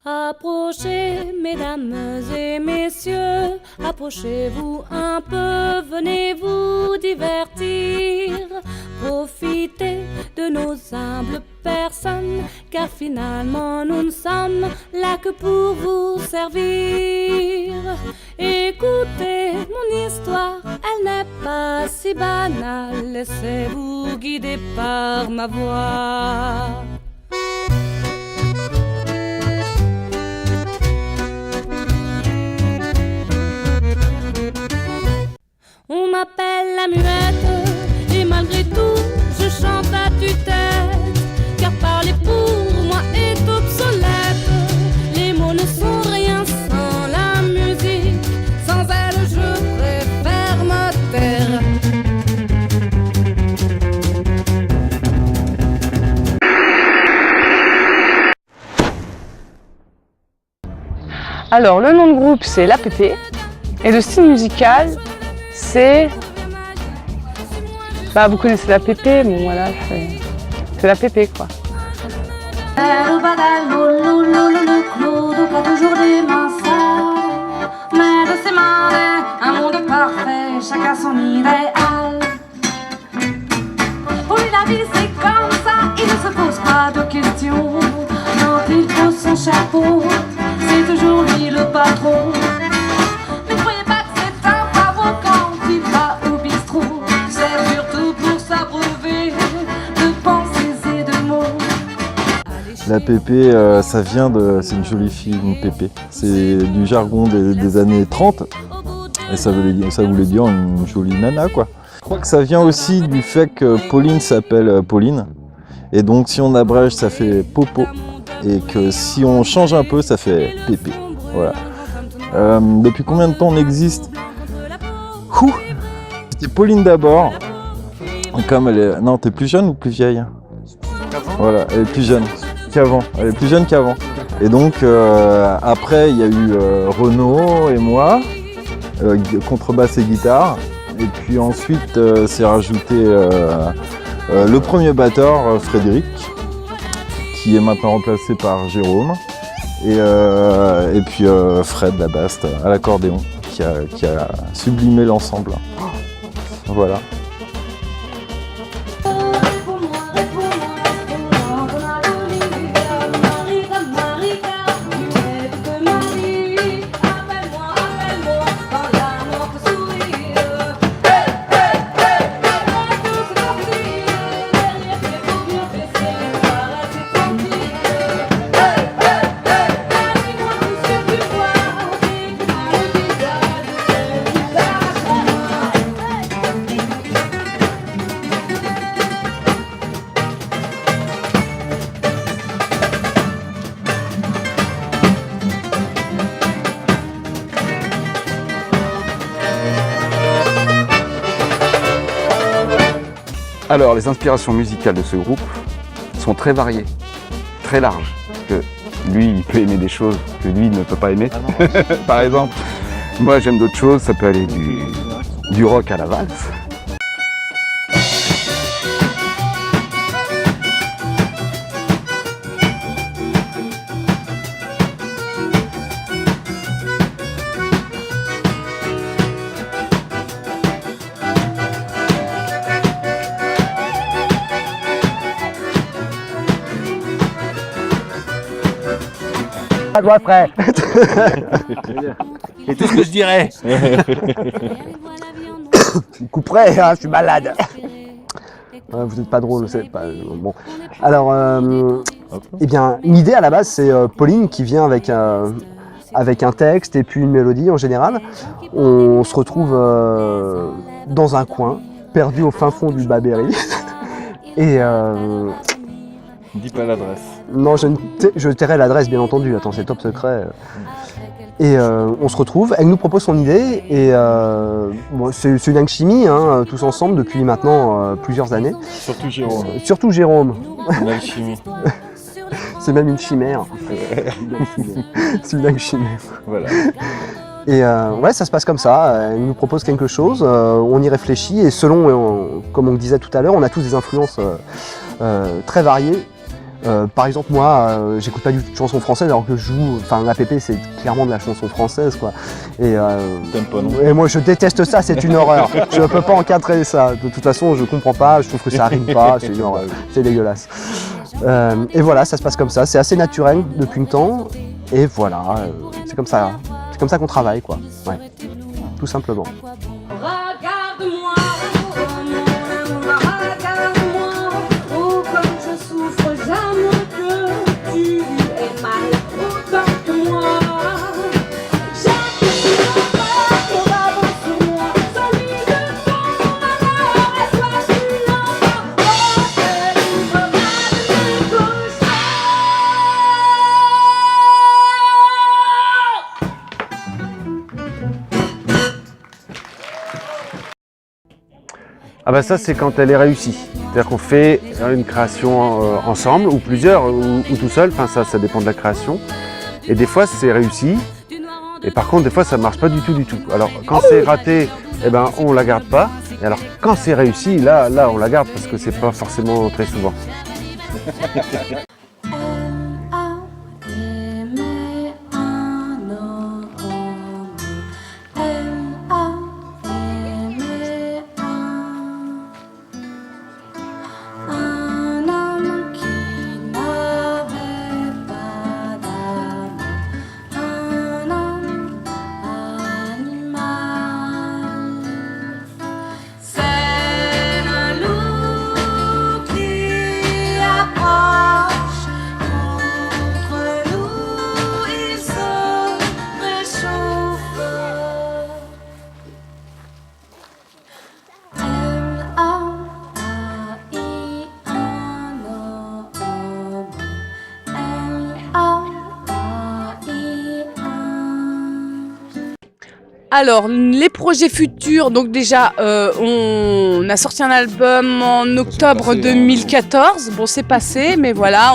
Approchez, mesdames et messieurs, approchez-vous un peu, venez vous divertir. Profitez de nos humbles personnes, car finalement nous ne sommes là que pour vous servir. Écoutez mon histoire, elle n'est pas si banale, laissez-vous guider par ma voix. On m'appelle la muette, et malgré tout, je chante à tue-tête, car parler pour moi est obsolète. Les mots ne sont rien sans la musique, sans elle je préfère me taire. Alors, le nom de groupe, c'est l'APP, et le style musical, c'est... Bah, vous connaissez l'APP, bon voilà, c'est l'APP quoi. Toujours des mains sales, mais de ses mains, un monde parfait, chacun son idéal. Pour lui la vie c'est comme ça, il ne se pose pas de questions. Quand il pose son chapeau, c'est toujours lui le patron. Ne croyez pas que c'est un pavot quand il va au bistrot. C'est surtout pour s'abreuver de pensées et de mots. La pépé, ça vient de... C'est une jolie fille, une pépé. C'est du jargon des années 30. Et ça voulait dire une jolie nana, quoi. Je crois que ça vient aussi du fait que Pauline s'appelle Pauline. Et donc si on abrège, ça fait Popo. Et que si on change un peu, ça fait Pépé. Voilà. Depuis combien de temps on existe? C'était Pauline d'abord. Comme elle est... Non, t'es plus jeune ou plus vieille? Voilà, elle est plus jeune qu'avant. Elle est plus jeune qu'avant. Et donc après, il y a eu Renaud et moi, contrebasse et guitare. Et puis ensuite, c'est rajouté le premier batteur, Frédéric, qui est maintenant remplacé par Jérôme. Et puis Fred, la basse, à l'accordéon, qui a sublimé l'ensemble. Voilà. Alors, les inspirations musicales de ce groupe sont très variées, très larges. Que lui, il peut aimer des choses que lui ne peut pas aimer. Par exemple, moi j'aime d'autres choses, ça peut aller du rock à la valse. À toi, frère. C'est tout ce que je dirais. Je couperai, hein, je suis malade. Vous n'êtes pas drôle, c'est pas bon. Alors, eh bien, une idée à la base, c'est Pauline qui vient avec un texte et puis une mélodie en général. On se retrouve dans un coin, perdu au fin fond du Babéry. Et Dis pas l'adresse. non, je tairai l'adresse bien entendu, attends, c'est top secret. Et on se retrouve, elle nous propose son idée et bon, c'est une alchimie, hein, tous ensemble depuis maintenant plusieurs années. Surtout Jérôme. Surtout Jérôme. Une alchimie. C'est même une chimère. C'est une chimère. Voilà. Et ouais, ça se passe comme ça. Elle nous propose quelque chose, on y réfléchit et selon, comme on le disait tout à l'heure, on a tous des influences très variées. Par exemple, moi, j'écoute pas du tout de chansons françaises alors que je joue. Enfin, l'APP, c'est clairement de la chanson française, quoi. Et, T'aimes pas, non? et moi, je déteste ça, c'est une horreur. Je peux pas encadrer ça. De toute façon, je comprends pas, je trouve que ça rime pas, c'est une horreur. C'est dégueulasse. Et voilà, ça se passe comme ça. C'est assez naturel depuis le temps. Et voilà, c'est comme ça. C'est comme ça qu'on travaille, quoi. Ouais. Tout simplement. Regarde-moi, regarde-moi, oh comme je souffre, j'aime que tu aimes autant que moi. J'appuie ton bras sur moi, celui de ton malheur, et toi tu l'emportes, ouvre ma gauche. Ah bah ça c'est quand elle est réussie. C'est-à-dire qu'on fait une création ensemble ou plusieurs ou tout seul, enfin ça dépend de la création. Et des fois c'est réussi et par contre des fois ça marche pas du tout. Alors quand c'est raté, eh ben on la garde pas. Et alors quand c'est réussi, là on la garde parce que c'est pas forcément très souvent. Alors, les projets futurs, donc déjà, on a sorti un album en octobre 2014. Bon, c'est passé, mais voilà,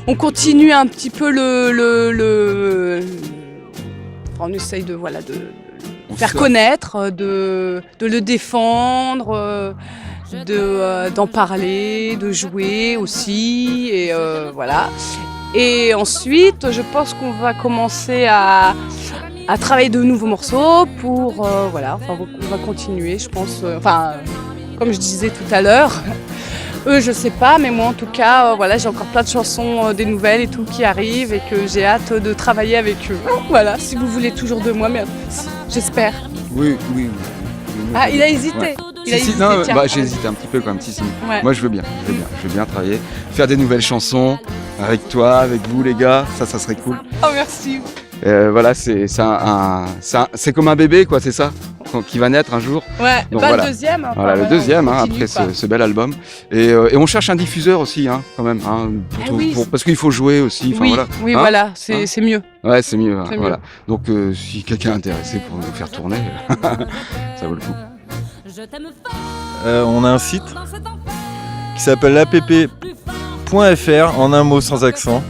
on continue un petit peu Enfin, on essaye de faire connaître, de le défendre, d'en parler, de jouer aussi, et voilà. Et ensuite, je pense qu'on va commencer à travailler de nouveaux morceaux pour, voilà, enfin, on va continuer, je pense, comme je disais tout à l'heure, eux je sais pas, mais moi en tout cas, voilà, j'ai encore plein de chansons, des nouvelles et tout qui arrivent et que j'ai hâte de travailler avec eux. Voilà, si vous voulez toujours de moi, mais j'espère. Oui. Ah, il a hésité. Ouais. Il a hésité, Non, tiens. j'ai hésité un petit peu quand même. Si. Ouais. Moi je veux bien travailler, faire des nouvelles chansons avec toi, avec vous les gars, ça serait cool. Oh merci. Voilà, c'est comme un bébé, quoi, c'est ça, qui va naître un jour. Ouais, Donc, bah, voilà. le deuxième. Enfin, Voilà, le voilà, deuxième, on hein, continue, après quoi. ce bel album. Et on cherche un diffuseur aussi, hein, quand même, hein, Oui. parce qu'il faut jouer aussi. Oui, Voilà. oui, Hein voilà, Hein c'est mieux. Ouais, c'est mieux. C'est Voilà. Donc, si quelqu'un est intéressé pour nous faire tourner, ça vaut le coup. On a un site qui s'appelle app.fr, en un mot sans accent.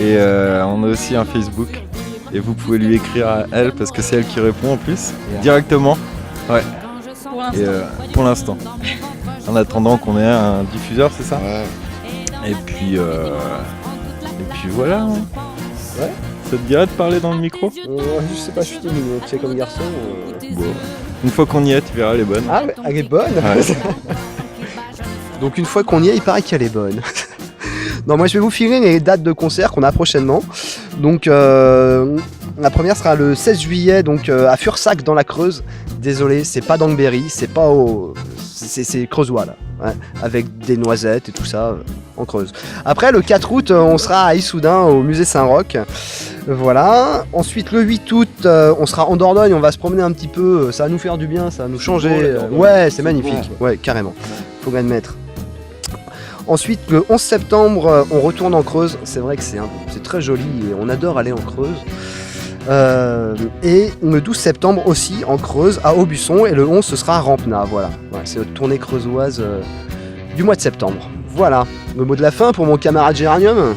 Et on a aussi un Facebook. Et vous pouvez lui écrire à elle parce que c'est elle qui répond en plus, directement. Ouais. Pour l'instant. En attendant qu'on ait un diffuseur, c'est ça? Ouais. Et puis voilà. Hein. Ouais. Ça te dirait de parler dans le micro? Je sais pas, je suis timide, tu sais, comme garçon. Bon. Une fois qu'on y est, tu verras, elle est bonne. Ah, elle est bonne. Ouais. Donc une fois qu'on y est, il paraît qu'elle est bonne. Non, moi je vais vous filer les dates de concert qu'on a prochainement. Donc la première sera le 16 juillet donc à Fursac dans la Creuse. Désolé, c'est pas dans le Berry, c'est pas au... C'est creusois là, ouais, avec des noisettes et tout ça en Creuse. Après le 4 août, on sera à Issoudun au musée Saint-Roch. Voilà. Ensuite le 8 août, on sera en Dordogne, on va se promener un petit peu, ça va nous faire du bien, ça va nous changer. Ouais, c'est magnifique, ouais, carrément. Faut l'admettre. Ensuite, le 11 septembre, on retourne en Creuse. C'est vrai que c'est très joli et on adore aller en Creuse. Et le 12 septembre aussi en Creuse, à Aubusson. Et le 11, ce sera à Rampenat. Voilà, c'est notre tournée creusoise du mois de septembre. Voilà, le mot de la fin pour mon camarade Géranium.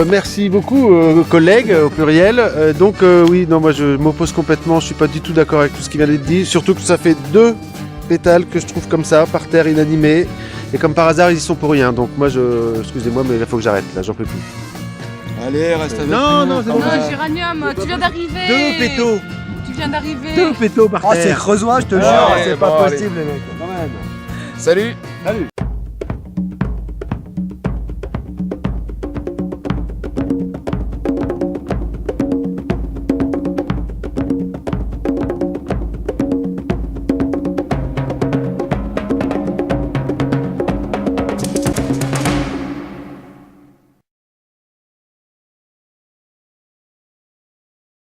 Merci beaucoup, collègues, au pluriel. Oui, non, moi je m'oppose complètement. Je suis pas du tout d'accord avec tout ce qui vient d'être dit. Surtout que ça fait 2 pétales que je trouve comme ça, par terre, inanimés. Et comme par hasard, ils y sont pour rien. Donc moi, excusez-moi, mais il faut que j'arrête. Là, j'en peux plus. Allez, reste avec Non, non, c'est bon. Non, Géranium, tu viens d'arriver. 2 pétos. Tu viens d'arriver. 2 pétos par Oh, terre. c'est creusois, je te jure, Ouais, c'est bon, pas allez. possible, les mecs. Quand même. Salut. Salut.